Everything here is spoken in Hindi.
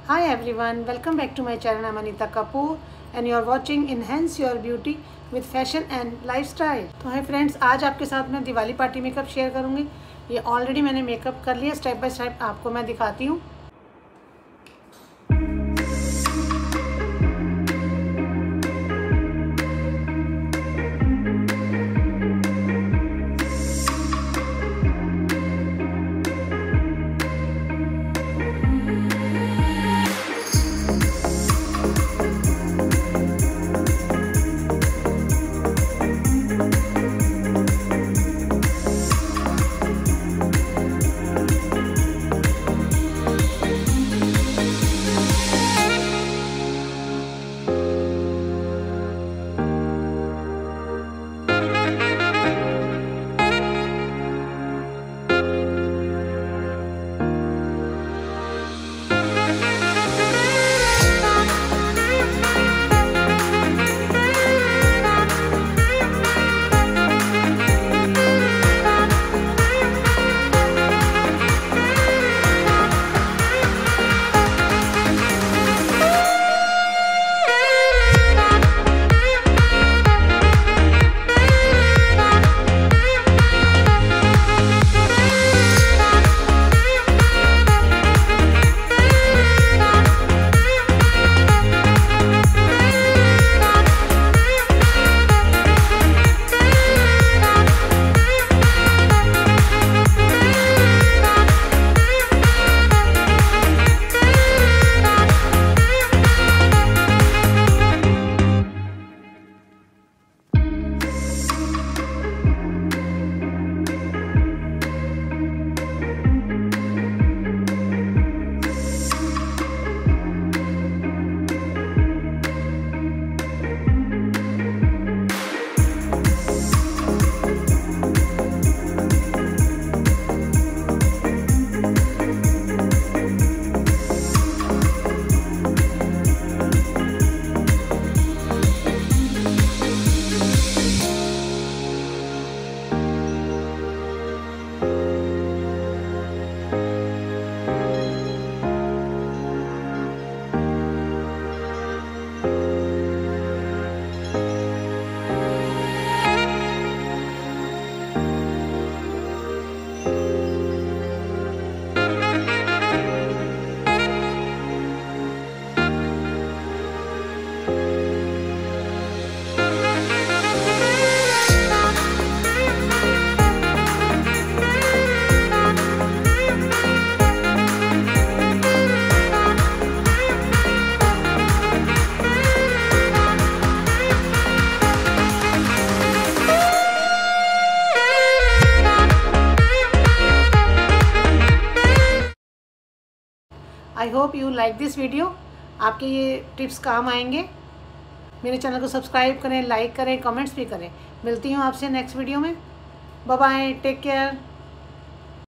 Hi everyone, welcome back to my channel. I'm Anita Kapoor and you are watching Enhance Your Beauty with Fashion and Lifestyle। तो हाय फ्रेंड्स, आज आपके साथ मैं दिवाली पार्टी मेकअप शेयर करूँगी। ये ऑलरेडी मैंने मेकअप कर लिया, स्टेप बाय स्टेप आपको मैं दिखाती हूँ। I hope you like this video. आपके ये टिप्स काम आएंगे। मेरे चैनल को सब्सक्राइब करें, लाइक करें, कमेंट्स भी करें। मिलती हूँ आपसे नेक्स्ट वीडियो में। Bye bye, take care.